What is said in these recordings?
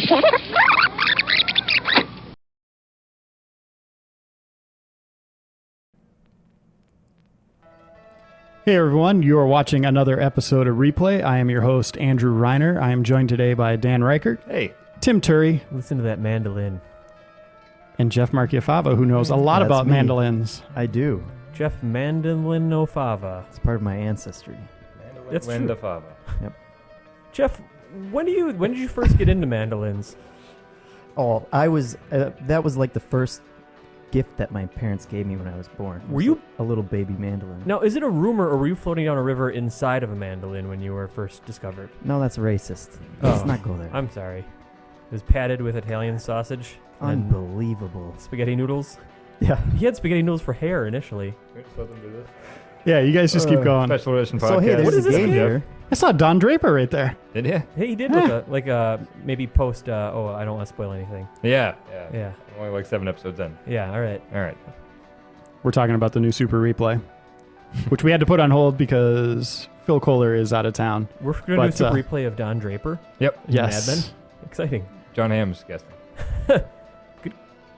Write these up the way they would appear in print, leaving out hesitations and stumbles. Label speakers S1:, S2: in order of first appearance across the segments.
S1: Hey everyone, you are watching another episode of Replay. I am your host, Andrew Reiner. I am joined today by Dan Ryckert.
S2: Hey.
S1: Tim Turi.
S3: Listen to that mandolin.
S1: And Jeff Marchiafava, who knows a lot about mandolins.
S4: I do.
S3: Jeff Mandolinofava.
S4: It's part of my ancestry.
S3: That's true.
S2: Mandafava.
S4: Yep.
S3: Jeff, when did you first get into mandolins?
S4: Oh, I was. That was like the first gift that my parents gave me when I was born.
S3: Were you
S4: a little baby mandolin?
S3: Now, is it a rumor, or were you floating down a river inside of a mandolin when you were first discovered?
S4: No, that's racist.
S3: Oh.
S4: Let's not go there.
S3: I'm sorry. It was padded with Italian sausage. And
S4: Unbelievable.
S3: spaghetti noodles.
S4: Yeah.
S3: He had spaghetti noodles for hair initially.
S1: Yeah, you guys just keep going.
S2: Special edition podcast.
S4: So hey,
S3: What
S4: there's
S3: is
S4: a
S3: this
S4: game
S3: game?
S4: here.
S1: I saw Don Draper right there.
S2: Did you?
S3: Hey, he did with maybe post. I don't want to spoil anything.
S2: Yeah.
S3: Yeah.
S2: Only like 7 episodes in.
S3: Yeah. All right.
S2: All right.
S1: We're talking about the new Super Replay, which we had to put on hold because Phil Kohler is out of town.
S3: We're going to do a replay of Don Draper.
S2: Yep.
S1: Yes.
S3: Mad Men. Exciting.
S2: John Hamm's guesting.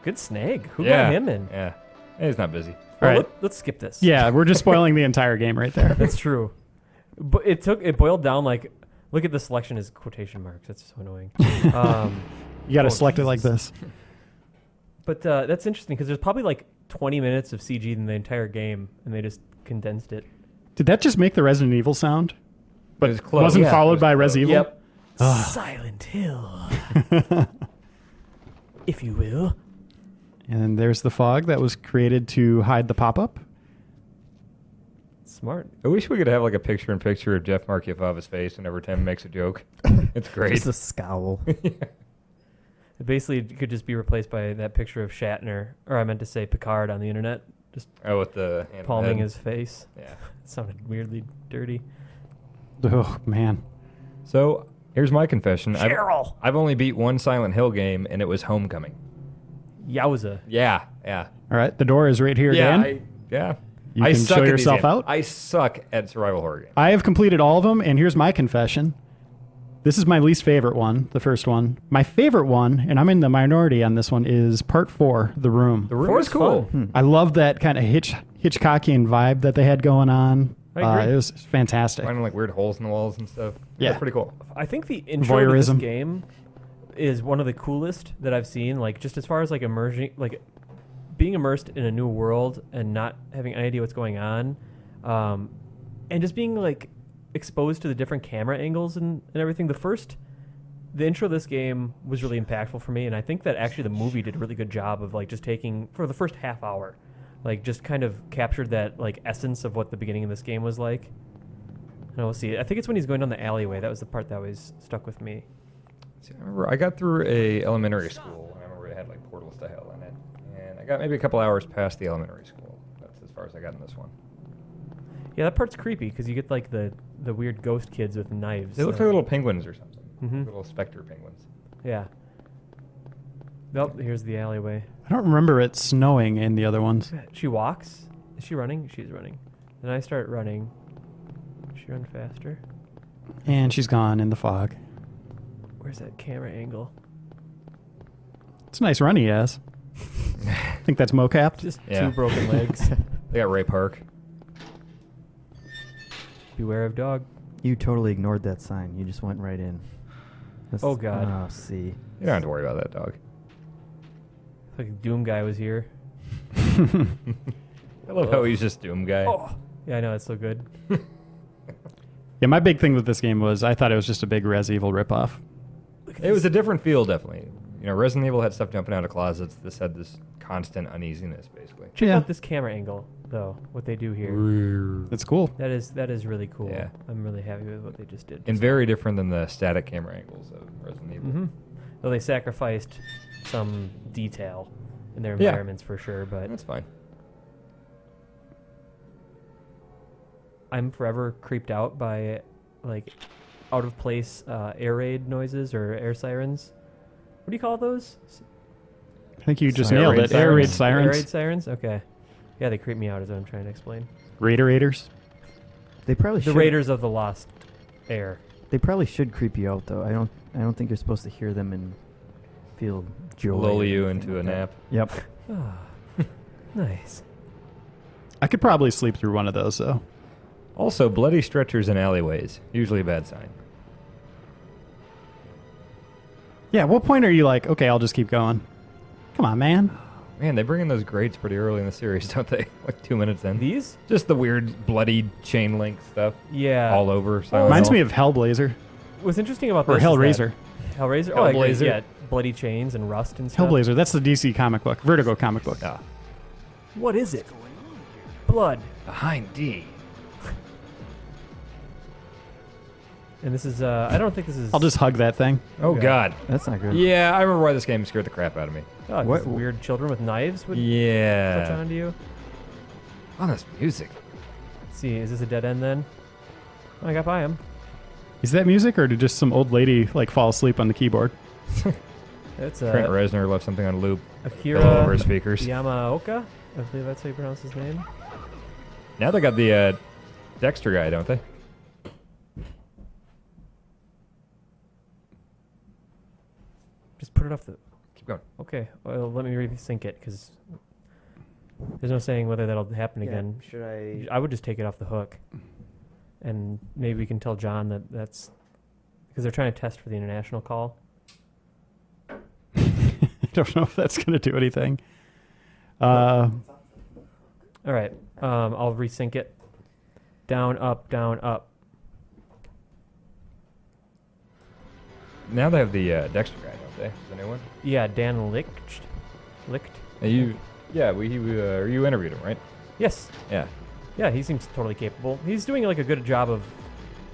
S3: Good snag. Who
S2: Yeah.
S3: got him in?
S2: Yeah. He's not busy.
S1: All right.
S3: Let's skip this.
S1: Yeah, we're just spoiling the entire game right there.
S3: That's true. But it boiled down like, look at the selection as quotation marks. That's so annoying.
S1: You got to select it like this.
S3: But that's interesting because there's probably like 20 minutes of CG in the entire game, and they just condensed it.
S1: Did that just make the Resident Evil sound? But
S2: It was close.
S1: wasn't
S2: Yeah,
S1: followed
S2: it was
S1: by
S2: close.
S1: Res Evil?
S3: Yep. Silent Hill. If you will.
S1: And there's the fog that was created to hide the pop-up.
S3: Smart.
S2: I wish we could have like a picture-in-picture of Jeff Marchiafava's face whenever Tim makes a joke. It's great.
S4: Just a scowl.
S3: It basically could just be replaced by that picture of Shatner, or I meant to say Picard on the internet, just
S2: with the hand
S3: palming
S2: head.
S3: his face.
S2: Yeah.
S3: It sounded weirdly dirty.
S1: Oh, man.
S2: So here's my confession.
S3: Cheryl!
S2: I've only beat one Silent Hill game, and it was Homecoming.
S3: Yowza.
S2: Yeah.
S1: All right, the door is right here, Dan. You
S2: I
S1: can
S2: suck
S1: show
S2: at these
S1: yourself
S2: games.
S1: out.
S2: I suck at survival horror games.
S1: I have completed all of them, and here's my confession. This is my least favorite one, the first one. My favorite one, and I'm in the minority on this one, is Part 4, The Room.
S2: The room
S3: Four
S2: is
S3: is
S2: cool.
S3: fun.
S1: I love that kind of Hitchcockian vibe that they had going on.
S3: I agree.
S1: It was fantastic.
S2: Finding like weird holes in the walls and stuff.
S1: Yeah.
S2: That's pretty cool.
S3: I think the intro to this
S1: Voyeurism.
S3: game is one of the coolest that I've seen. Like, just as far as like immersion, like being immersed in a new world and not having any idea what's going on, and just being like exposed to the different camera angles and everything. The intro of this game was really impactful for me, and I think that actually the movie did a really good job of like just taking for the first half hour, like just kind of captured that like essence of what the beginning of this game was like. And we'll see. I think it's when he's going down the alleyway. That was the part that always stuck with me.
S2: See, I remember I got through a elementary school, and I remember it had like portals to hell in it, and I got maybe a couple hours past the elementary school. That's as far as I got in this one.
S3: Yeah, that part's creepy because you get like the weird ghost kids with knives.
S2: They look like little penguins or something.
S3: Mhm.
S2: Little specter penguins.
S3: Yeah. Nope, here's the alleyway.
S1: I don't remember it snowing in the other ones.
S3: She walks. Is she running? She's running. Then I start running. She run faster.
S1: And she's gone in the fog.
S3: Where's that camera angle?
S1: It's a nice run he has. I think that's mocapped.
S3: Just
S2: Yeah.
S3: two broken legs.
S2: They got Ray Park.
S3: Beware of dog.
S4: You totally ignored that sign. You just went right in.
S3: Oh, God.
S4: Oh, see.
S2: You don't have to worry about that dog.
S3: Like Doom guy was here.
S2: I love how he's just Doom guy.
S3: Oh, yeah, I know. It's so good.
S1: Yeah, my big thing with this game was I thought it was just a big Res Evil ripoff.
S2: It was a different feel, definitely. You know, Resident Evil had stuff jumping out of closets. This had this constant uneasiness, basically.
S3: Check
S1: Yeah.
S3: out this camera angle, though. What they do here.
S1: It's cool.
S3: That is really cool.
S2: Yeah.
S3: I'm really happy with what they just did.
S2: And very different than the static camera angles of Resident Evil.
S3: Mm-hmm. Though they sacrificed some detail in their
S2: Yeah.
S3: environments for sure, but
S2: That's fine.
S3: I'm forever creeped out by like out of place air raid noises or air sirens. What do you call those?
S1: I think you just
S2: Air
S1: nailed
S2: raid
S1: it. Air raid
S2: sirens.
S1: sirens.
S3: Air raid sirens? Okay. Yeah, they creep me out is what I'm trying to explain.
S1: Raiderators.
S4: They probably
S3: The
S4: should.
S3: Raiders of the Lost Air.
S4: They probably should creep you out, though. I don't think you're supposed to hear them in feel joy.
S2: Lull
S4: or
S2: you
S4: anything
S2: into a
S4: like that.
S2: nap.
S4: Yep.
S3: Ah, nice.
S1: I could probably sleep through one of those though.
S2: Also, bloody stretchers in alleyways. Usually a bad sign.
S1: Yeah, at what point are you like, okay, I'll just keep going? Come on, man.
S2: Man, they bring in those grades pretty early in the series, don't they? Like 2 minutes in.
S3: These?
S2: Just the weird bloody chain link stuff
S3: Yeah.
S2: all over.
S1: Reminds me of Hellblazer
S3: What's interesting about
S1: or
S3: this is
S1: Hellraiser.
S3: that Hellraiser? Oh, I agree.
S2: Hellblazer.
S3: Yeah, bloody chains and rust and stuff.
S1: Hellblazer, that's the DC comic book, Vertigo comic book.
S2: Ah,
S3: What is it? Blood.
S2: behind D.
S3: And this is, I don't think this is...
S1: I'll just hug that thing.
S2: Oh,
S3: Okay.
S2: God.
S4: That's not good.
S2: Yeah, I remember why this game scared the crap out of me.
S3: Oh,
S4: What-
S3: these weird children with knives would touch
S2: Yeah.
S3: onto you.
S2: Oh, this music.
S3: Let's see, is this a dead end then? Oh, I got by him.
S1: Is that music or did just some old lady like fall asleep on the keyboard?
S3: That's
S2: Trent Reznor left something on loop.
S3: Akira
S2: Fell over his speakers.
S3: Yamaoka. I believe that's how you pronounce his name.
S2: Now they got the Dexter guy, don't they?
S3: Just put it off the...
S2: Keep going.
S3: Okay, well, let me resync it, because there's no saying whether that'll happen again.
S4: Should I?
S3: I would just take it off the hook. And maybe we can tell John that that's... Because they're trying to test for the international call.
S1: I don't know if that's going to do anything.
S3: All right, I'll resync it. Down, up, down, up.
S2: Now they have the Dexter guy, don't they? Is the new one?
S3: Yeah, Dan Licht.
S2: You interviewed him, right?
S3: Yes.
S2: Yeah.
S3: Yeah, he seems totally capable. He's doing like a good job of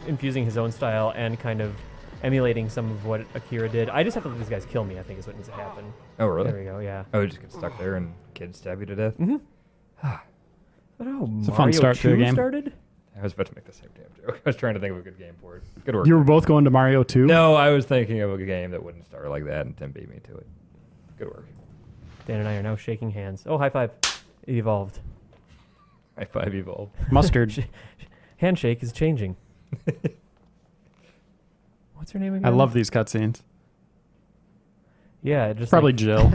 S3: infusing his own style and kind of emulating some of what Akira did. I just have to let these guys kill me, I think is what needs to happen.
S2: Oh, really?
S3: There we go, yeah.
S2: Oh, you just get stuck there and kids stab you to death?
S3: Mm-hmm. I don't know,
S1: It's a
S3: Mario
S1: fun start to a
S3: 2
S1: game.
S3: started?
S2: I was about to make the same damn joke. I was trying to think of a good game for it. Good work.
S1: You were both going to Mario 2?
S2: No, I was thinking of a game that wouldn't start like that, and Tim beat me to it. Good work.
S3: Dan and I are now shaking hands. Oh, high five. It evolved.
S2: High five evolved.
S1: Mustard.
S3: Handshake is changing. What's her name again?
S1: I love these cutscenes.
S3: Yeah, just
S1: Probably
S3: like,
S1: Jill.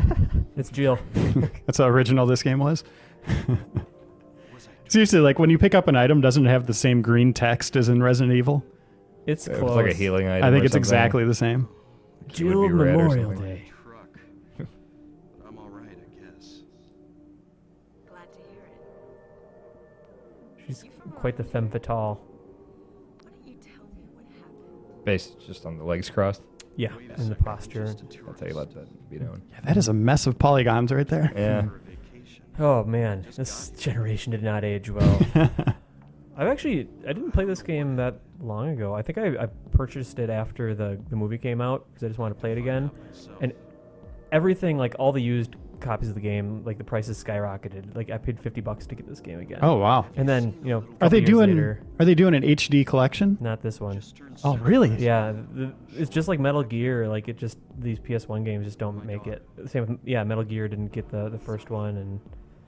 S3: it's Jill.
S1: That's how original this game was. Seriously, like when you pick up an item, doesn't it have the same green text as in Resident Evil?
S3: It's
S2: It
S3: close.
S2: was like a healing item.
S1: I think
S2: or
S1: it's
S2: something.
S1: exactly the same.
S2: It
S3: Jill
S2: would be red or
S3: Memorial
S2: something.
S3: Day.
S5: Truck. I'm all right, I guess.
S6: Glad to hear it.
S3: She's quite the femme fatale.
S6: Why don't you tell me what happened?
S2: Based just on the legs crossed.
S3: Yeah,
S5: Wait a
S3: and the
S5: second,
S3: posture.
S5: just a tour
S2: That's how you let that be known.
S1: Yeah, that is a mess of polygons right there.
S2: Yeah.
S5: for a vacation.
S3: Oh man, this generation did not age well. I didn't play this game that long ago. I think I purchased it after the movie came out because I just wanted to play it again.
S5: So,
S3: And everything, like all the used copies of the game, like the prices skyrocketed. Like I paid $50 to get this game again.
S1: Oh wow.
S3: And then a
S1: Are
S3: couple
S1: they
S3: years
S1: doing
S3: later,
S1: Are they doing an HD collection?
S3: not this one.
S5: just turned
S1: Oh
S5: 7.
S1: really?
S3: Yeah, it's just like Metal Gear. Like it just these PS1 games just don't make it. Same with Metal Gear didn't get the first one, and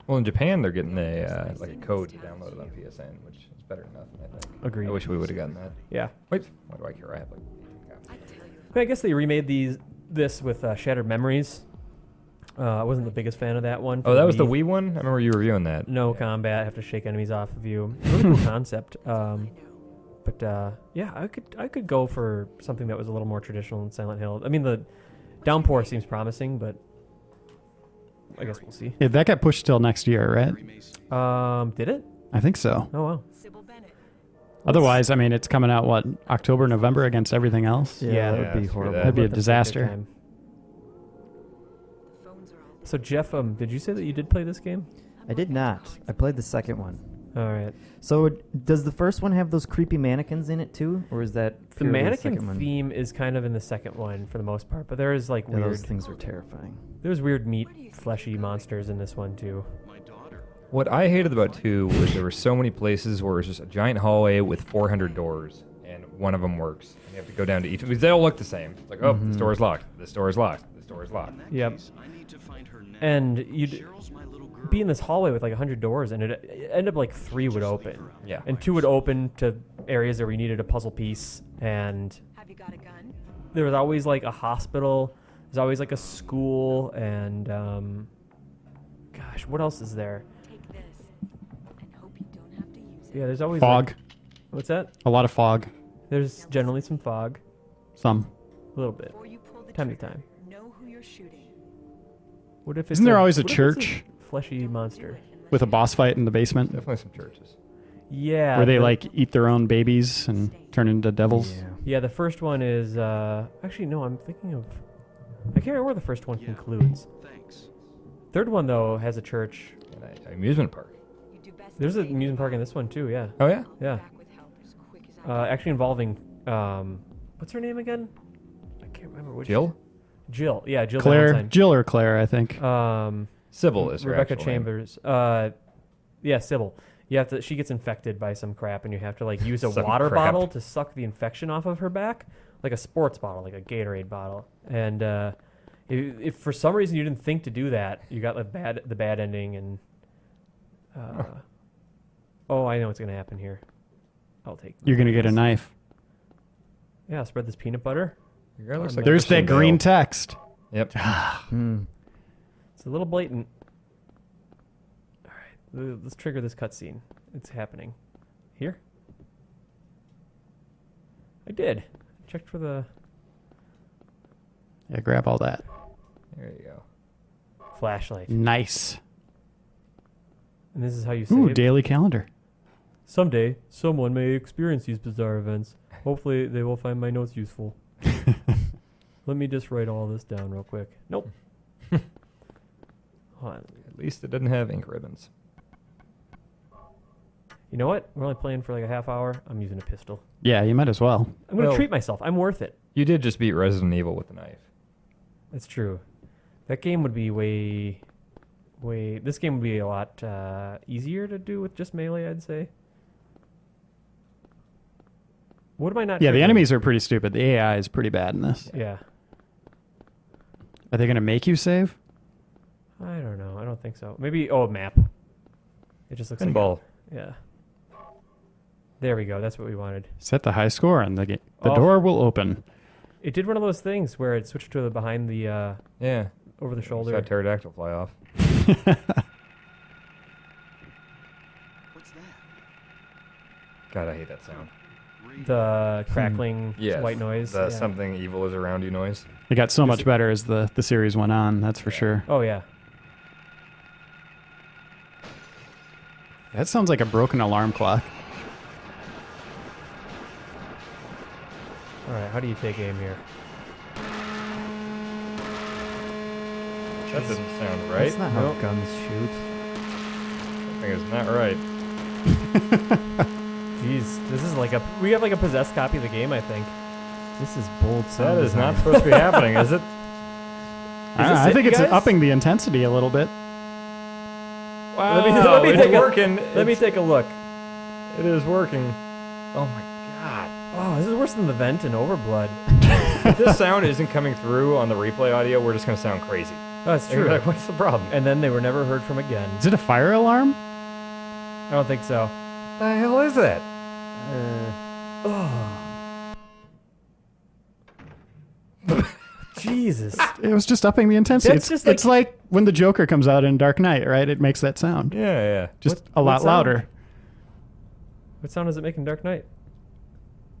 S2: Well, in Japan, they're getting a like a code to download it on PSN, which is better than nothing, I think.
S3: Agreed.
S2: I wish we would have gotten that.
S3: yeah.
S2: Wait, why do I care? I have like 18 copies.
S6: I tell you.
S3: I guess they remade this with Shattered Memories. I wasn't the biggest fan of that one. for
S2: Oh, that was the
S3: Wii.
S2: Wii one? I remember you reviewing that.
S3: No combat, have to shake enemies off of you. Really cool concept. But yeah, I could go for something that was a little more traditional than Silent Hill. I mean, the Downpour seems promising, but I guess we'll see.
S1: Yeah, that got pushed till next year, right?
S3: Did it?
S1: I think so.
S3: Oh wow.
S6: Sybil Bennett.
S1: Otherwise, I mean, it's coming out what, October, November against everything else.
S4: Yeah,
S3: Yeah,
S4: that would be
S2: screw
S4: horrible.
S2: that.
S1: That'd be a
S3: Let them take their
S1: disaster.
S3: time.
S6: The phones are all
S3: So Jeff, did you say that you did play this game?
S4: I did not. I played the second one.
S3: All right.
S4: So does the first one have those creepy mannequins in it too, or is that
S3: The
S4: purely
S3: mannequin
S4: second one?
S3: theme is kind of in the second one for the most part, but there is like
S4: Yeah,
S3: weird.
S4: those things were terrifying.
S3: There's weird meat, fleshy monsters in this one too.
S5: My daughter.
S2: What I hated about 2 was there were so many places where it was just a giant hallway with 400 doors, and one of them works. And you have to go down to each because they all look the same. It's like, oh, this door is locked. This door is locked. This door is locked.
S5: In that
S3: Yep.
S5: case, I need to find her now.
S3: And you'd
S5: Cheryl's my little girl.
S3: be in this hallway with like 100 doors, and it end up like 3 would open,
S2: Yeah.
S3: and 2 would open to areas where you needed a puzzle piece, and
S6: Have you got a gun?
S3: there was always like a hospital There's always like a school and gosh, what else is there?
S6: Take this and hope you don't have to use it.
S3: Yeah, there's always
S1: Fog.
S3: like- what's that?
S1: A lot of fog.
S3: There's generally some fog,
S1: Some.
S3: a little bit.
S6: Before you pull the
S3: Time to
S6: trigger,
S3: time.
S6: know who you're shooting.
S3: What if it's
S1: Isn't there always a
S3: what if it's
S1: church
S3: fleshy monster?
S1: with a boss fight in the basement
S2: Definitely some churches.
S3: Yeah.
S1: where they
S3: the-
S1: like eat their own babies and turn into devils?
S4: Yeah.
S3: Yeah, the first one is actually no. I'm thinking of. I can't remember where the first one
S5: Yeah.
S3: concludes.
S5: Thanks.
S3: Third one though has a church.
S2: And an amusement park.
S6: You do best
S3: There's
S6: to
S3: an
S6: stay
S3: amusement park in
S6: close.
S3: this one too. Yeah.
S2: Oh, yeah?
S6: I'll be
S3: Yeah.
S6: back with help as quick as I
S3: Actually involving what's her name again? I can't remember which.
S2: Jill?
S3: Jill. Yeah, Jill.
S1: Claire,
S3: Valentine.
S1: Jill or Claire, I think.
S2: Sybil is her
S3: Rebecca
S2: actual name.
S3: Chambers. Yeah, Sybil. You have to. She gets infected by some crap, and you have to like use a
S2: Some
S3: water
S2: crap.
S3: bottle to suck the infection off of her back, like a sports bottle, like a Gatorade bottle. And if for some reason you didn't think to do that, you got the bad ending. And oh, I know what's gonna happen here. I'll take.
S1: You're going to get a knife.
S3: Yeah, spread this peanut butter.
S2: Your guy looks like
S1: There's
S2: Christian
S1: that green
S2: Bale.
S1: text.
S2: Yep.
S4: Hmm.
S3: It's a little blatant. All right, let's trigger this cutscene. It's happening. Here? I did. Checked for the
S1: Yeah, grab all that.
S2: There you go.
S3: flashlight.
S1: Nice.
S3: And this is how you
S1: Ooh,
S3: save.
S1: daily calendar.
S3: Someday, someone may experience these bizarre events. Hopefully, they will find my notes useful. Let me just write all this down real quick. Nope. Hold on.
S2: At least it didn't have ink ribbons.
S3: You know what? We're only playing for like a half hour. I'm using a pistol.
S1: Yeah, you might as well.
S3: I'm going to
S2: Well-
S3: treat myself. I'm worth it.
S2: You did just beat Resident Evil with the knife.
S3: That's true. That game would be way. This game would be a lot easier to do with just melee, I'd say. What am I not?
S1: Yeah, the
S3: triggering?
S1: enemies are pretty stupid. The AI is pretty bad in this.
S3: Yeah.
S1: Are they going to make you save?
S3: I don't know. I don't think so. Maybe. Oh, map. It just looks
S2: Pinball.
S3: like. Yeah. There we go. That's what we wanted.
S1: Set the high score and the
S3: Oh.
S1: door will open.
S3: It did one of those things where it switched to the behind the
S2: Yeah.
S3: over the
S2: Saw
S3: shoulder.
S2: a pterodactyl fly off.
S5: What's that?
S2: God, I hate that sound.
S3: The crackling
S2: Yes.
S3: white noise.
S2: The
S3: yeah.
S2: something evil is around you noise.
S1: It got so
S3: Is
S1: much
S3: it-
S1: better as the series went on, that's for sure.
S3: Oh yeah.
S1: That sounds like a broken alarm clock.
S3: All right. How do you take aim here?
S2: That doesn't sound right.
S4: That's not how
S3: Nope.
S4: guns shoot.
S2: Something is not right.
S3: Jeez, this is like we have like a possessed copy of the game, I think.
S4: This is bold sound
S2: That is not
S4: design.
S2: supposed to be happening, is it?
S1: I think
S3: it,
S1: it's
S3: guys?
S1: upping the intensity a little bit.
S2: Wow,
S3: let me
S2: it's
S3: take a-
S2: working.
S3: Let me
S2: It's-
S3: take a look.
S2: It is working. Oh my god.
S3: Oh, this is worse than the vent and Overblood.
S2: If this sound isn't coming through on the replay audio, we're just going to sound crazy.
S3: Oh, that's
S2: And you're
S3: true.
S2: like, what's the problem?
S3: And then they were never heard from again.
S1: Is it a fire alarm?
S3: I don't think so.
S2: What the hell is that?
S3: Jesus.
S1: It was just upping the intensity.
S3: That's
S1: It's,
S3: just like-
S1: it's like when the Joker comes out in Dark Knight, right? It makes that sound.
S2: Yeah, yeah.
S1: Just
S3: What-
S1: a
S3: what
S1: lot
S3: sound?
S1: louder.
S3: What sound does it make in Dark Knight?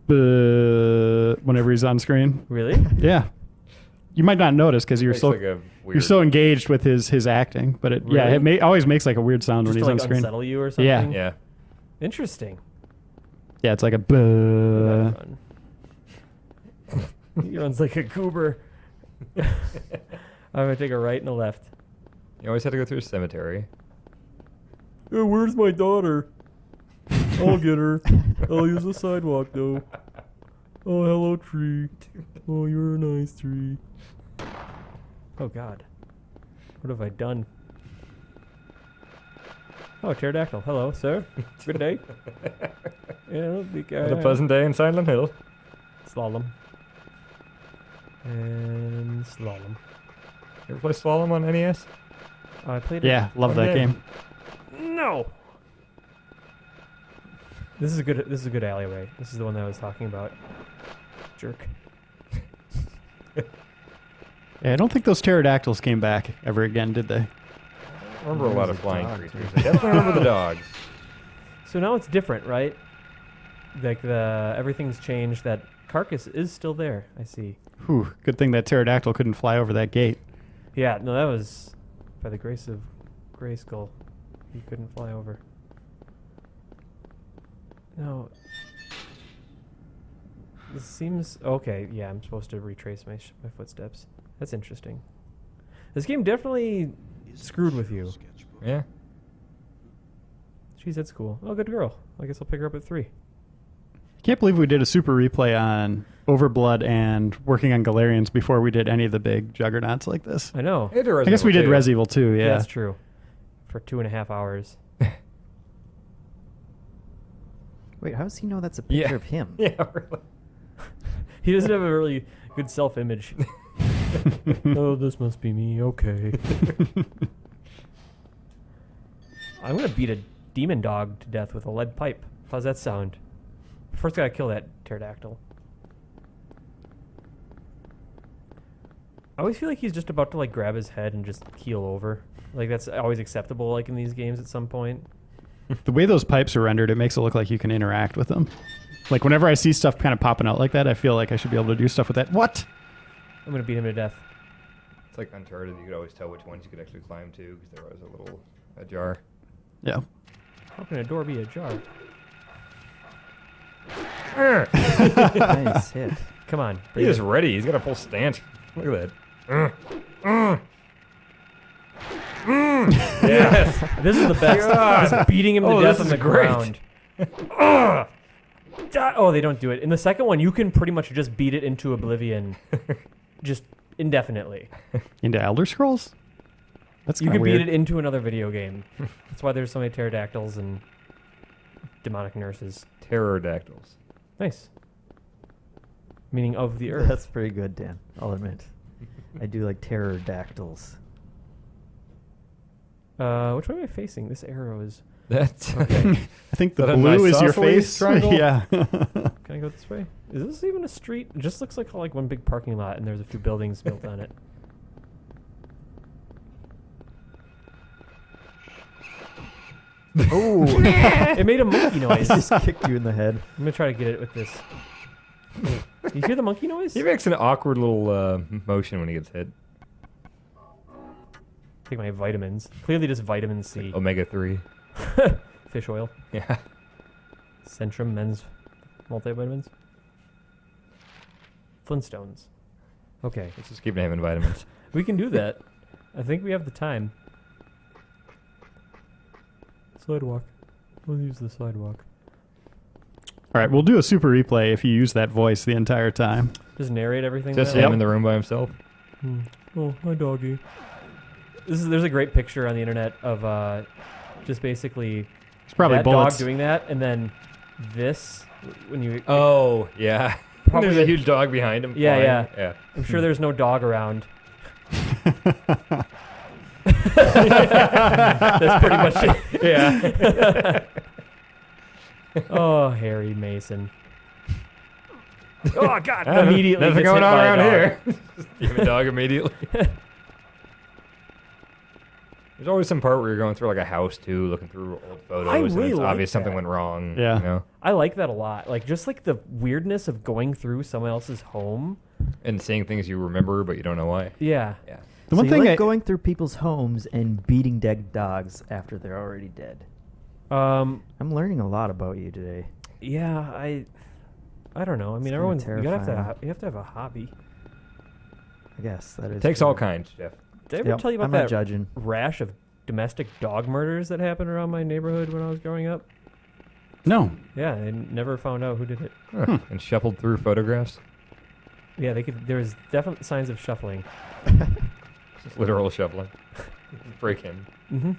S1: Whenever he's on screen.
S3: Really?
S1: Yeah. You might not notice because you're
S2: Makes
S1: so
S2: like a
S1: you're
S2: weird-
S1: so engaged with his acting, but it yeah,
S3: Really?
S1: it always makes like a weird sound
S3: Just
S1: when
S3: to
S1: he's
S3: like
S1: on screen.
S3: unsettle you or something?
S1: Yeah.
S2: Yeah.
S3: Interesting.
S1: Yeah, it's like a
S3: Run. He runs like a goober. I'm going to take a right and a left.
S2: You always had to go through a cemetery.
S3: Where's my daughter? I'll get her. I'll use the sidewalk though. Oh, hello, tree. Oh, you're a nice tree. Oh, God. What have I done? Oh, pterodactyl. Hello, sir. Good day. Yeah, big guy.
S2: What a pleasant day in Silent Hill.
S3: Slalom. And slalom.
S2: You ever play Slalom on NES?
S3: I played
S1: Yeah, love that
S2: Okay.
S1: game.
S3: it. No. This is a good. This is a good alleyway. This is the one that I was talking about. Jerk.
S1: Yeah, I don't think those pterodactyls came back ever again, did they?
S2: I remember a lot of flying creatures. I definitely remember the dogs.
S3: So now it's different, right? Like everything's changed. That carcass is still there. I see.
S1: Whew, good thing that pterodactyl couldn't fly over that gate.
S3: Yeah, no, that was by the grace of Grayskull. He couldn't fly over. No. This seems okay. Yeah, I'm supposed to retrace my footsteps. That's interesting. This game definitely screwed with you.
S2: Yeah.
S3: Jeez, that's cool. Oh, good girl. I guess I'll pick her up at 3.
S1: Can't believe we did a super replay on Overblood and working on Galarians before we did any of the big juggernauts like this.
S3: I know.
S2: Hey,
S1: I guess we did Res Evil too, yeah.
S3: That's true. For 2.5 hours.
S4: Wait, how does he know that's a picture of him?
S2: Yeah, really.
S3: He doesn't have a really good self-image. Oh, this must be me. Okay. I'm going to beat a demon dog to death with a lead pipe. How's that sound? First, gotta kill that pterodactyl. I always feel like he's just about to like grab his head and just keel over. Like that's always acceptable, like in these games at some point.
S1: The way those pipes are rendered, it makes it look like you can interact with them. Like whenever I see stuff kind of popping out like that, I feel like I should be able to do stuff with that. What?
S3: I'm gonna beat him to death.
S2: It's like Uncharted. You could always tell which ones you could actually climb to because there was a little jar.
S1: Yeah.
S3: How can a door be ajar?
S4: Nice hit.
S3: Come on.
S2: He is ready. He's got a full stance. Look at that. Yes.
S3: This is the best. Just beating him to death on the
S2: great.
S3: ground. Oh, they don't do it. In the second one, you can pretty much just beat it into oblivion, just indefinitely.
S1: Into Elder Scrolls? That's
S3: You
S1: kind
S3: can
S1: of weird.
S3: beat it into another video game. That's why there's so many pterodactyls and demonic nurses.
S2: Pterodactyls.
S3: Nice. Meaning of the earth.
S4: That's pretty good, Dan. I'll admit. I do like pterodactyls.
S3: Which way am I facing? This arrow is...
S2: That's
S3: Okay.
S1: I think the
S2: Is that a
S1: blue is your
S2: isosceles
S1: face.
S2: triangle?
S1: Yeah.
S3: Can I go this way? Is this even a street? It just looks like one big parking lot and there's a few buildings built on it.
S4: Oh!
S3: It made a monkey noise.
S4: Just kicked you in the head.
S3: I'm gonna try to get it with this. You hear the monkey noise?
S2: He makes an awkward little motion when he gets hit.
S3: Take my vitamins. Clearly just vitamin C.
S2: Omega-3.
S3: Fish oil.
S2: Yeah.
S3: Centrum men's multivitamins. Flintstones. Okay.
S2: Let's just keep naming vitamins.
S3: We can do that. I think we have the time. Sidewalk. We'll use the sidewalk.
S1: All right, we'll do a super replay if you use that voice the entire time.
S3: Just narrate everything.
S2: Just
S3: there?
S2: him in the room by himself.
S3: Oh, my doggy. There's a great picture on the internet of just basically
S1: It's probably
S3: that
S1: bullets.
S3: dog doing that, and then this when you.
S2: Oh, yeah.
S3: Probably
S2: There's
S3: the-
S2: a huge dog behind him.
S3: Yeah,
S2: flying.
S3: yeah. I'm sure there's no dog around. That's pretty much it.
S2: Yeah.
S3: Oh, Harry Mason. Oh God!
S2: Ah,
S3: Immediately
S2: nothing
S3: gets
S2: going
S3: hit
S2: on
S3: by a
S2: around
S3: dog.
S2: here. Just give a dog immediately. There's always some part where you're going through like a house too, looking through old photos,
S3: I
S2: and
S3: really
S2: it's
S3: like
S2: obvious something
S3: that.
S2: went wrong.
S1: Yeah.
S2: You know?
S3: I like that a lot. Like just like the weirdness of going through someone else's home.
S2: And seeing things you remember but you don't know why.
S3: Yeah.
S2: Yeah.
S1: The one
S4: so
S1: thing
S4: you like
S1: I-
S4: going through people's homes and beating dead dogs after they're already dead. I'm learning a lot about you today.
S3: Yeah. I don't know. I mean,
S4: kinda
S3: everyone's you have
S4: terrifying.
S3: to have a hobby.
S4: I guess that is.
S2: It takes
S4: true.
S2: all kinds, Jeff.
S3: Did I ever
S4: Yep,
S3: tell you about
S4: I'm
S3: that
S4: not judging.
S3: rash of domestic dog murders that happened around my neighborhood when I was growing up?
S1: No.
S3: Yeah, I never found out who did it.
S2: Huh. And shuffled through photographs.
S3: Yeah, there was definite signs of shuffling.
S2: Just literal shuffling. Break him.
S3: Mm-hmm.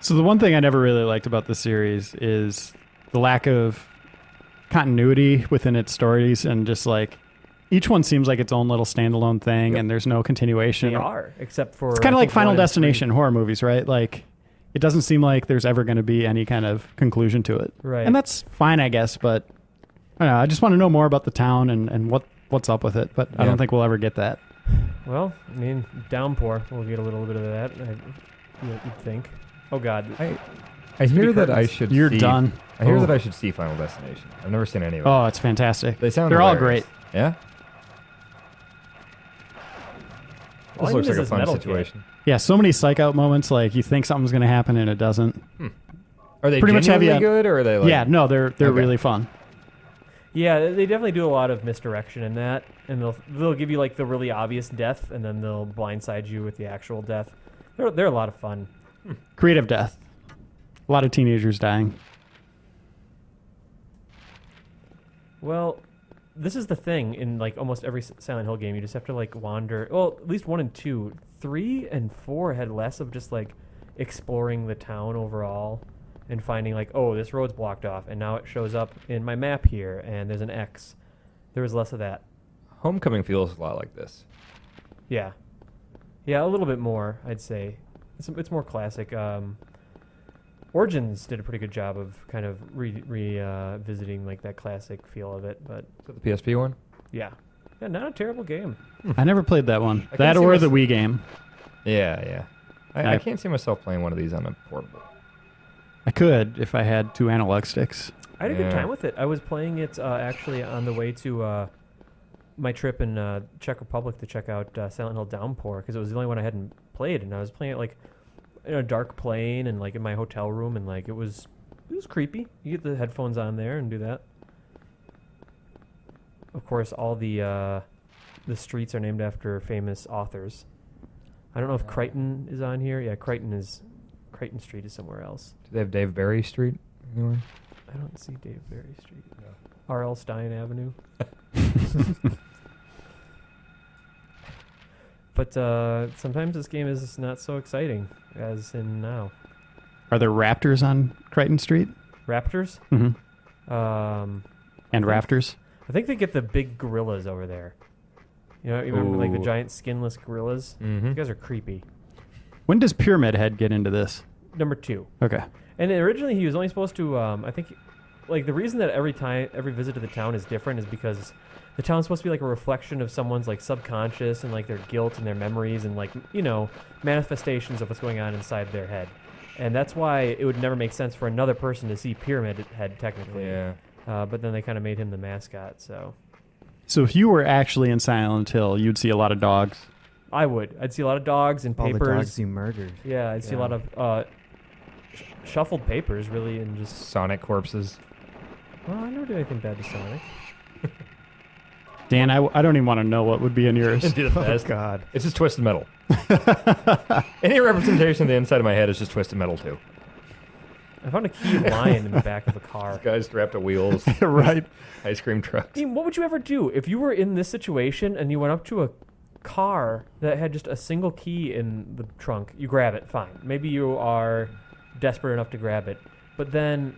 S1: So the one thing I never really liked about the series is the lack of continuity within its stories, and just like each one seems like its own little standalone thing,
S3: Yep.
S1: and there's no continuation.
S3: They are, except for
S1: It's kind
S3: I
S1: of like
S3: think
S1: Final
S3: 1 and 3.
S1: Destination horror movies, right? Like it doesn't seem like there's ever going to be any kind of conclusion to it.
S3: Right.
S1: And that's fine, I guess, but I don't know. I just want to know more about the town and what's up with it, but I
S2: Yeah.
S1: don't think we'll ever get that.
S3: Well, I mean, downpour. We'll get a little bit of that. You'd think. Oh God.
S2: I hear that I
S3: curtains.
S2: should.
S1: You're
S2: see,
S1: done.
S2: I hear
S1: Oh.
S2: that I should see Final Destination. I've never seen any of them.
S1: Oh, it's fantastic.
S2: They sound.
S1: They're all
S2: hilarious.
S1: great.
S2: Yeah.
S3: All
S2: This
S3: I
S2: looks
S3: need
S2: like a
S3: is
S2: fun
S3: Metal Kit.
S2: situation.
S1: Yeah, so many psych out moments. Like you think something's going to happen and it doesn't.
S2: Are they
S1: Pretty much have
S2: genuinely
S1: you-
S2: good, or are they like?
S1: Yeah, no, they're
S2: Okay.
S1: really fun.
S3: Yeah, they definitely do a lot of misdirection in that, and they'll give you like the really obvious death, and then they'll blindside you with the actual death. They're a lot of fun.
S1: Creative death. A lot of teenagers dying.
S3: Well, this is the thing in like almost every Silent Hill game. You just have to like wander. Well, at least 1 and 2, 3 and 4 had less of just like exploring the town overall and finding like, oh, this road's blocked off, and now it shows up in my map here, and there's an X. There was less of that.
S2: Homecoming feels a lot like this.
S3: Yeah, a little bit more, I'd say. It's more classic. Origins did a pretty good job of kind of revisiting like that classic feel of it, but
S2: Is that the PSP one?
S3: yeah, not a terrible game.
S1: I never played that one.
S2: I can
S1: That
S2: see
S1: or
S2: mys-
S1: the Wii game.
S2: Yeah. I can't see myself playing one of these on a portable.
S1: I could if I had 2 analog sticks.
S3: I had a good
S2: Yeah.
S3: time with it. I was playing it actually on the way to my trip in Czech Republic to check out Silent Hill Downpour because it was the only one I hadn't played, and I was playing it like in a dark plane and like in my hotel room, and like it was creepy. You get the headphones on there and do that. Of course, all the streets are named after famous authors. I don't know if Crichton is on here. Yeah, Crichton Street is somewhere else.
S2: Do they have Dave Barry Street anywhere?
S3: I don't see Dave Barry Street. R.L. Stein Avenue. But sometimes this game is not so exciting as in now.
S1: Are there raptors on Crichton Street?
S3: Raptors?
S1: Mm-hmm. And rafters?
S3: I think they get the big gorillas over there. You know, you remember like the
S2: Ooh.
S3: giant skinless gorillas?
S2: Mm-hmm.
S3: These guys are creepy.
S1: When does Pyramid Head get into this?
S3: Number 2.
S1: Okay.
S3: And originally he was only supposed to, I think, like the reason that every visit to the town is different is because the town's supposed to be like a reflection of someone's like subconscious and like their guilt and their memories and like, you know, manifestations of what's going on inside their head. And that's why it would never make sense for another person to see Pyramid Head technically.
S2: Yeah.
S3: But then they kind of made him the mascot, so.
S1: So if you were actually in Silent Hill, you'd see a lot of dogs.
S3: I would. I'd see a lot of dogs and
S4: All
S3: papers.
S4: the dogs you murdered.
S3: Yeah, I'd see a lot of shuffled papers, really, and just.
S2: Sonic corpses.
S3: Well, I never did anything bad to Sonic.
S1: Dan, I don't even want to know what would be in yours.
S2: Do the best.
S4: God.
S2: It's just twisted metal. Any representation of the inside of my head is just twisted metal too.
S3: I found a key lion in the back of a car.
S2: Guys strapped to wheels.
S1: Right.
S2: Ice cream trucks.
S3: I mean, what would you ever do if you were in this situation and you went up to a car that had just a single key in the trunk? You grab it, fine. Maybe you are desperate enough to grab it. But then,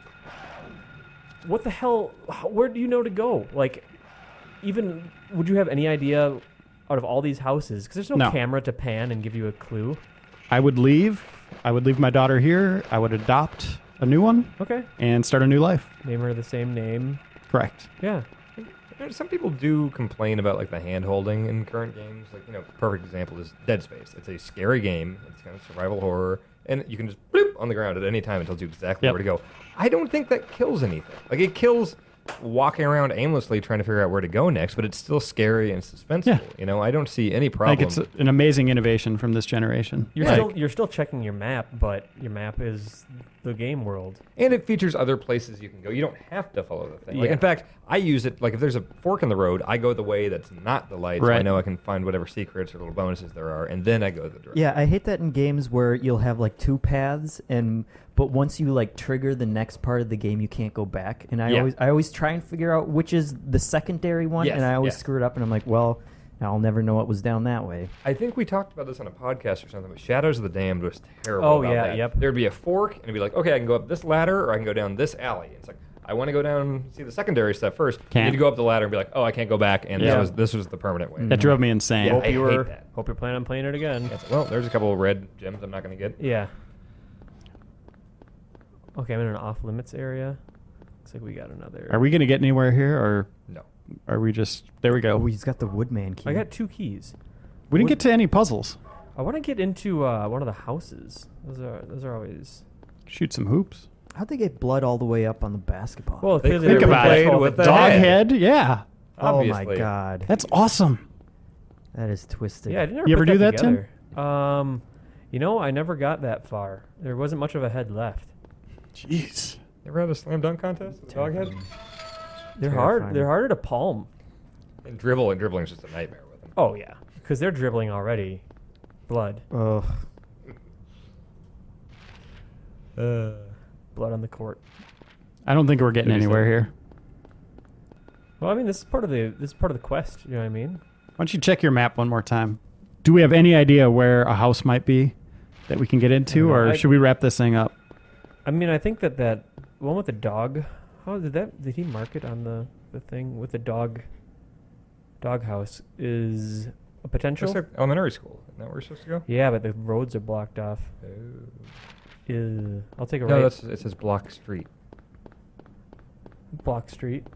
S3: what the hell? Where do you know to go? Like, even, would you have any idea out of all these houses? Because there's no
S1: No.
S3: camera to pan and give you a clue.
S1: I would leave. I would leave my daughter here. I would adopt a new one
S3: Okay.
S1: and start a new life.
S3: Name her the same name.
S1: Correct.
S3: Yeah.
S2: You know, some people do complain about like the hand holding in current games. Like, you know, perfect example is Dead Space. It's a scary game. It's kind of survival horror, and you can just bloop on the ground at any time. It tells you exactly
S1: Yep.
S2: where to go. I don't think that kills anything. Like, it kills walking around aimlessly trying to figure out where to go next, but it's still scary and suspenseful.
S1: Yeah.
S2: You know, I don't see any
S1: I
S2: problem.
S1: think it's an amazing innovation from this generation.
S3: You're still checking your map, but your map is the game world.
S2: And it features other places you can go. You don't have to follow the thing. Like,
S3: Yeah.
S2: in fact, I use it, like, if there's a fork in the road, I go the way that's not the light, so I
S1: Right.
S2: know I can find whatever secrets or little bonuses there are, and then I go the direction.
S4: Yeah, I hate that in games where you'll have like 2 paths, but once you like trigger the next part of the game, you can't go back. And I
S2: Yeah.
S4: always try and figure out which is the secondary one,
S2: Yes,
S4: and I always
S2: yes.
S4: screw it up. And I'm like, well, I'll never know what was down that way.
S2: I think we talked about this on a podcast or something, but Shadows of the Damned was terrible.
S3: Oh,
S2: about
S3: yeah,
S2: that.
S3: yep.
S2: There'd be a fork, and it'd be like, okay, I can go up this ladder, or I can go down this alley. It's like, I want to go down, see the secondary stuff first.
S1: Can't.
S2: You need to go up the ladder and be like, oh, I can't go back, and
S1: Yeah.
S2: this was the permanent way.
S1: That drove me insane.
S2: Yeah.
S3: Hope
S2: I
S3: you
S2: hate
S3: were.
S2: that.
S3: Hope you're planning on playing it again.
S2: It's like, well, there's a couple of red gems I'm not going to get.
S3: Yeah. Okay, I'm in an off-limits area. Looks like we got another.
S1: Are we going to get anywhere here, or
S2: No.
S1: are we just... There we go.
S4: Oh, he's got the Woodman key.
S3: I got 2 keys.
S1: We didn't get to any puzzles.
S3: I want to get into one of the houses. Those are always.
S1: Shoot some hoops.
S4: How'd they get blood all the way up on the basketball?
S3: Well,
S2: They
S3: clearly
S1: think
S3: they
S1: about
S3: replaced
S1: it.
S3: all
S2: with the
S1: Dog
S2: head.
S1: head, yeah.
S4: oh my
S2: Obviously.
S4: god.
S1: That's awesome.
S4: That is twisted.
S3: Yeah, I didn't
S1: You
S3: ever
S1: ever
S3: put
S1: do that, Tim?
S3: together. You know, I never got that far. There wasn't much of a head left.
S1: Jeez.
S2: You ever had a slam dunk contest with a dog head?
S3: They're
S4: Terrifying.
S3: hard. They're harder to palm.
S2: And dribbling is just a nightmare with them.
S3: Oh yeah, because they're dribbling already. Blood,
S4: Ugh.
S3: blood on the court.
S1: I don't think we're getting anywhere here.
S3: Well, I mean, this is part of the quest. You know what I mean?
S1: Why don't you check your map one more time? Do we have any idea where a house might be that we can get into,
S3: know.
S1: or should we wrap this thing up?
S3: I mean, I think that one with the dog. How did he mark it on the thing with the dog house is a potential?
S2: Looks like elementary school. Isn't that where we're supposed to go?
S3: Yeah, but the roads are blocked off. I'll take a
S2: No,
S3: right.
S2: it says Block Street.
S3: Block Street.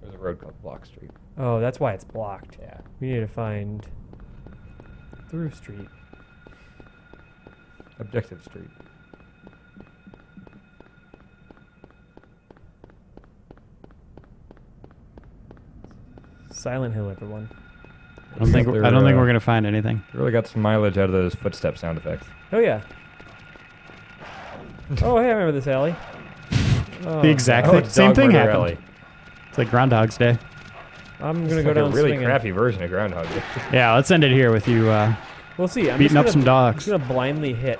S2: There's a road called Block Street.
S3: Oh, that's why it's blocked.
S2: Yeah.
S3: We need to find Through Street.
S2: Objective Street.
S3: Silent Hill, everyone.
S1: I don't think we're gonna find anything.
S2: Really got some mileage out of those footstep sound effects.
S3: Oh yeah. Oh hey, I remember this alley. Oh,
S1: The exact
S3: God.
S1: same thing
S2: Murder
S1: happened.
S2: Alley.
S1: It's like Groundhog's Day.
S3: I'm
S2: It's
S3: gonna go
S2: like
S3: down
S2: a really
S3: swinging.
S2: crappy version of Groundhog Day.
S1: Yeah, let's end it here with you
S3: We'll see. I'm
S1: beating
S3: just
S1: up
S3: gonna,
S1: some
S3: I'm
S1: dogs.
S3: just gonna blindly hit.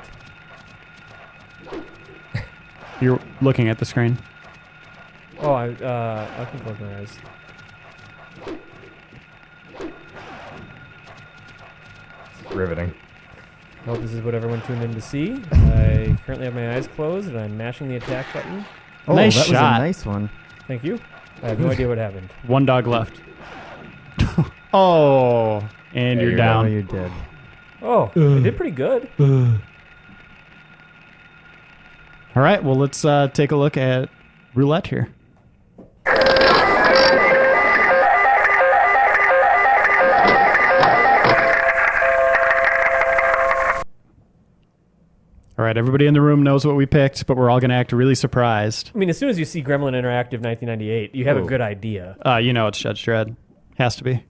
S1: You're looking at the screen.
S3: Oh, I can close my eyes.
S2: Riveting.
S3: I hope this is what everyone tuned in to see. I currently have my eyes closed and I'm mashing the attack button.
S4: Oh,
S1: Nice
S4: that
S1: shot.
S4: was a nice one.
S3: Thank you. I have no idea what happened.
S1: One dog left. Oh, and
S2: Yeah,
S1: you're
S2: you're
S4: Oh,
S1: down.
S4: you're dead.
S3: Oh, I did pretty good.
S1: All right, well, let's take a look at roulette here. All right, everybody in the room knows what we picked, but we're all going to act really surprised.
S3: I mean, as soon as you see Gremlin Interactive 1998, you have a
S2: Ooh.
S3: good idea.
S1: You know it's Judge Dredd. Has to be.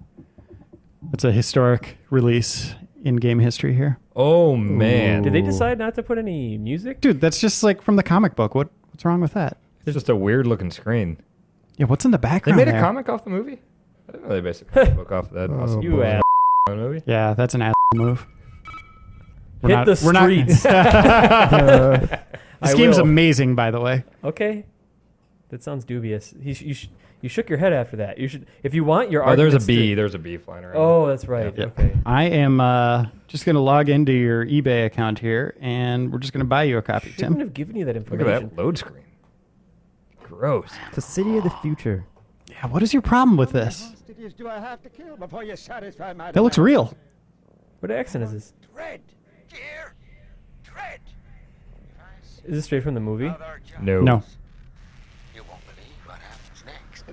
S1: It's a historic release in game history here.
S2: Oh, man.
S3: Did they decide not to put any music?
S1: Dude, that's just like from the comic book. What's wrong with that?
S2: It's just a weird looking screen.
S1: Yeah, what's in the
S2: They
S1: background
S2: made a
S1: there?
S2: comic off the movie? I didn't know they based a comic book off of that. Awesome.
S3: You ass.
S2: movie.
S1: Yeah, that's an ass move.
S3: Hit the streets.
S1: This
S3: I
S1: game's
S3: will.
S1: amazing, by the way.
S3: Okay. That sounds dubious. You shook your head after that. You should, if you want your
S2: Oh, there's a
S3: arguments
S2: bee.
S3: to-
S2: There's a bee flying around.
S3: Oh, that's right.
S2: Yeah.
S3: Okay.
S1: I am just going to log into your eBay account here, and we're just going to buy you a copy,
S3: Shouldn't
S1: Tim.
S3: have given you that
S2: Look
S3: information.
S2: at that load screen. Gross.
S4: The city of the future.
S1: Yeah, what is your problem with this?
S5: Hostages do I have to kill before you satisfy my
S1: That looks
S5: demands?
S1: real.
S3: What accent is this?
S5: Dredd, dear, Dredd.
S3: Is this straight from the movie?
S2: No.
S1: No.
S5: You won't believe what happens next.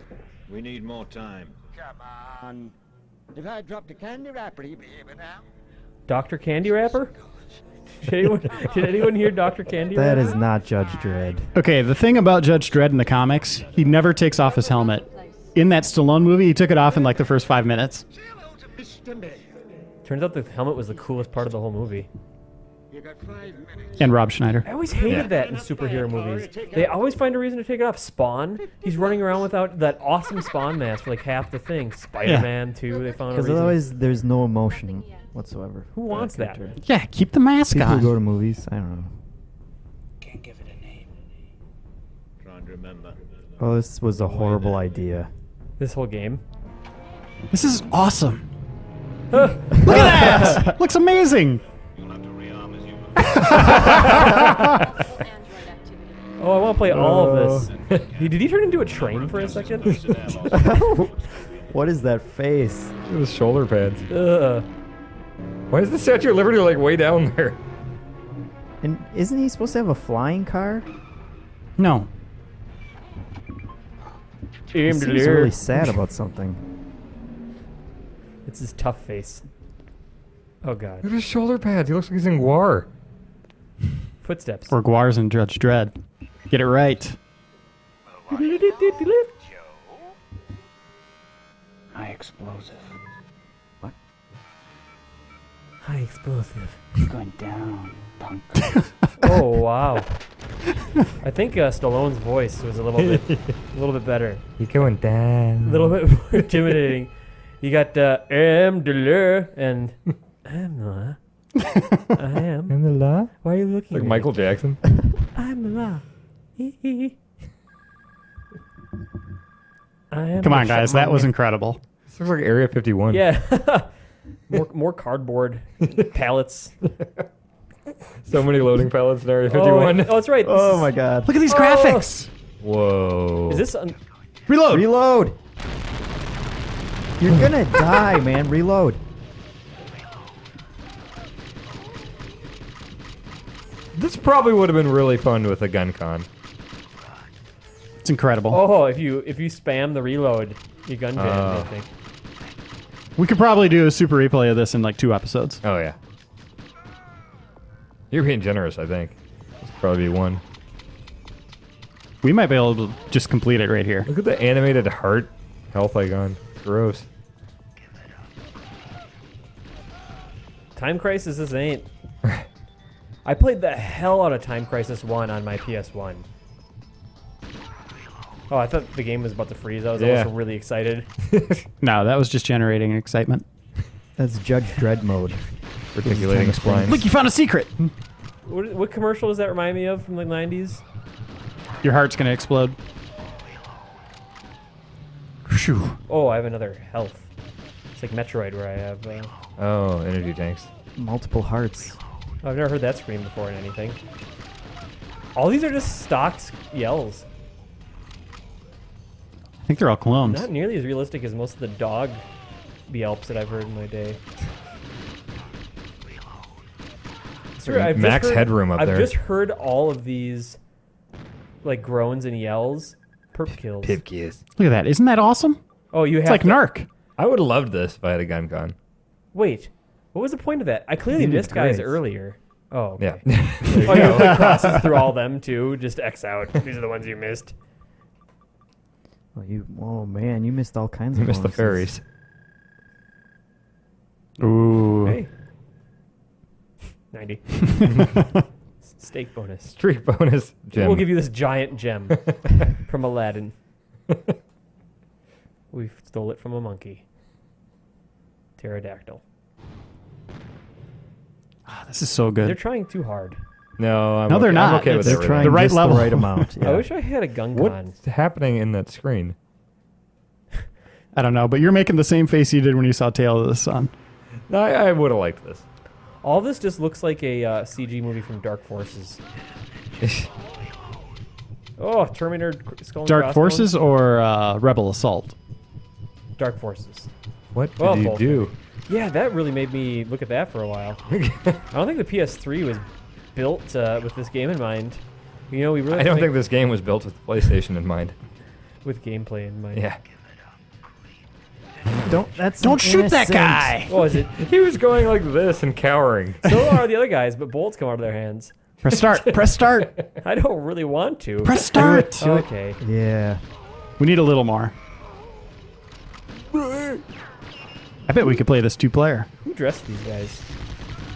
S7: We need more time.
S5: Come on. If I dropped a candy wrapper, he'd be here now.
S3: Dr. Candy Wrapper? Did anyone hear Dr. Candy
S4: That
S3: Wrapper?
S4: is not Judge Dredd.
S1: Okay, the thing about Judge Dredd in the comics, he never takes off his helmet. In that Stallone movie, he took it off in like the first 5 minutes.
S5: Say hello to Mr. Mayor.
S3: Turns out the helmet was the coolest part of the whole movie.
S5: You got 5 minutes.
S1: And Rob Schneider.
S3: I always hated
S2: Yeah.
S3: that in superhero movies. They always find a reason to take it off. Spawn, he's running around without that awesome Spawn mask for like half the thing. Spider-Man too, they found a
S4: Because
S3: reason.
S4: otherwise, there's no emotion whatsoever.
S3: Who
S4: for
S3: wants that?
S4: character.
S1: Yeah, keep the mask
S4: People who go
S1: on.
S4: to movies, I don't know.
S5: Can't give it a name.
S7: Trying to remember.
S4: Oh, this was a horrible idea.
S3: This whole game.
S1: This is awesome. Look at that! Looks amazing.
S7: You'll have to rearm as you
S6: Android activity.
S3: Oh, I want to play all of this. Did he turn into a train for a second?
S4: What is that face?
S2: Look at his shoulder pads.
S3: Ugh.
S2: Why is the Statue of Liberty like way down there?
S4: And isn't he supposed to have a flying car?
S1: No.
S4: He seems really sad about something.
S3: It's his tough face. Oh god.
S2: Look at his shoulder pads. He looks like he's in Guar.
S3: Footsteps.
S1: Or Guar's in Judge Dredd. Get it right.
S5: High explosive. What?
S3: High explosive.
S5: It's going down, punk.
S3: Oh wow. I think Stallone's voice was a little bit better.
S2: He's going down.
S3: A little bit more intimidating. You got M. Deleur and I'm la. I am.
S2: In the law?
S3: Why are you looking
S2: Like
S3: at
S2: Michael
S3: me?
S2: Jackson.
S3: I'm the law. I am
S1: Come
S3: the
S1: on, guys. That was
S3: shaman.
S1: incredible.
S2: This looks like Area 51.
S3: Yeah. more cardboard pallets.
S2: So many loading pallets in Area 51.
S3: Oh, that's right. This
S4: Oh
S3: is-
S4: my god.
S1: Look at these
S3: Oh.
S1: graphics.
S2: Whoa.
S3: Is this?
S1: Reload.
S4: Reload! You're gonna die, man. Reload.
S2: This probably would have been really fun with a gun con.
S1: It's incredible.
S3: Oh, if you spam the reload, you gun jam. I think.
S1: We could probably do a super replay of this in like 2 episodes.
S2: Oh, yeah. You're being generous, I think. This could probably be one.
S1: We might be able to just complete it right here.
S2: Look at the animated heart health icon. Gross.
S3: Time Crisis this ain't. I played the hell out of Time Crisis 1 on my PS1. Oh, I thought the game was about to freeze. I was
S2: Yeah.
S3: also really excited.
S1: No, that was just generating excitement.
S4: That's Judge Dredd mode.
S2: Articulating
S4: This is kind of
S2: splines.
S1: Look, you found a secret.
S3: What commercial does that remind me of from the 90s?
S1: Your heart's gonna explode. Phew.
S3: Oh, I have another health. It's like Metroid where I have...
S2: Oh, energy tanks.
S4: Multiple hearts.
S3: I've never heard that scream before in anything. All these are just stocked yells.
S1: I think they're all clones.
S3: Not nearly as realistic as most of the dog yelps that I've heard in my day. Sure, I've just
S2: Max
S3: heard-
S2: headroom up
S3: I've
S2: there.
S3: just heard all of these like groans and yells. Perp kills.
S2: Pipkies.
S1: Look at that. Isn't that awesome?
S3: Oh, you have
S1: It's like
S3: to-
S1: Narc.
S2: I would have loved this if I had a gun con.
S3: Wait, what was the point of that? I clearly
S4: You did
S3: missed guys
S4: great.
S3: earlier. Oh, okay.
S2: Yeah.
S3: Oh, you put crosses through all them too. Just X out. These are the ones you missed.
S4: Oh man, you missed all kinds
S2: I
S4: of
S2: missed the
S4: bonuses.
S2: fairies.
S1: Ooh.
S3: Hey. 90. Steak bonus.
S2: Streak bonus gem.
S3: We'll give you this giant gem from Aladdin. We stole it from a monkey. Pterodactyl.
S1: This is so
S3: They're
S1: good.
S3: trying too hard.
S2: No, I'm
S1: No, they're
S2: okay.
S1: not.
S2: I'm okay with
S1: It's-
S2: everything.
S4: Trying
S1: The right
S4: just
S1: level.
S4: the right amount.
S3: I
S4: Yeah.
S3: wish I had a gun con.
S2: What's happening in that screen?
S1: I don't know, but you're making the same face you did when you saw Tale of the Sun.
S2: No, I would have liked this.
S3: All this just looks like a CG movie from Dark Forces. Oh, Terminator Skull and
S1: Dark
S3: Crossbones?
S1: Forces or Rebel Assault?
S3: Dark Forces.
S2: What did
S3: Well,
S2: you
S3: both.
S2: do?
S3: Yeah, that really made me look at that for a while. I don't think the PS3 was built with this game in mind. You know, we really
S2: I
S3: have to
S2: don't think
S3: make-
S2: this game was built with PlayStation in mind.
S3: with gameplay in mind.
S2: Yeah.
S1: Don't shoot that guy!
S3: Oh, is it?
S2: He was going like this and cowering.
S3: So are the other guys, but bolts come out of their hands.
S1: Press start. Press start.
S3: I don't really want to.
S1: Press start.
S3: Okay.
S4: Yeah.
S1: We need a little more. I bet we could play this 2-player.
S3: Who dressed these guys?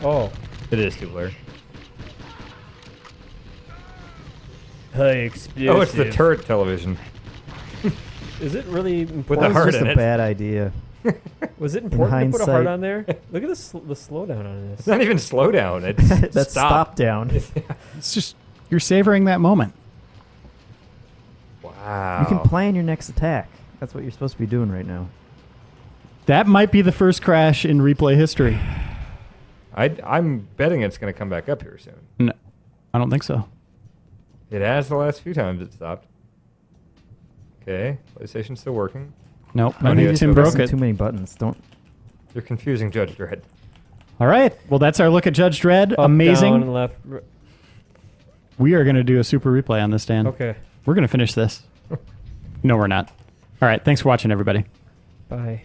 S3: Oh.
S2: It is 2-player.
S3: High explosive.
S2: Oh, it's the turret television.
S3: Is it really
S2: With
S3: important?
S2: the
S4: That
S2: heart
S4: was just
S2: in
S4: a
S2: it.
S4: bad idea.
S3: Was it important to put a heart
S4: hindsight-
S3: on there? Look at the slowdown on
S2: It's
S3: this.
S2: not even slow down. It's
S4: That's stop down.
S1: It's just, you're savoring that moment.
S2: Wow.
S4: You can plan your next attack. That's what you're supposed to be doing right now.
S1: That might be the first crash in replay history.
S2: I'm betting it's going to come back up here soon.
S1: No, I don't think so.
S2: It has the last few times it stopped. Okay, PlayStation's still working.
S1: Nope.
S2: Oh,
S1: I
S2: yeah,
S1: think
S2: it's
S1: Tim
S2: okay.
S1: broke
S4: Pressing
S1: it.
S4: too many buttons. Don't.
S2: You're confusing Judge Dredd.
S1: All right. Well, that's our look at Judge Dredd.
S3: Up,
S1: Amazing.
S3: down, and left.
S1: We are going to do a super replay on this, Dan.
S3: Okay.
S1: We're going to finish this. No, we're not. All right. Thanks for watching, everybody.
S3: Bye.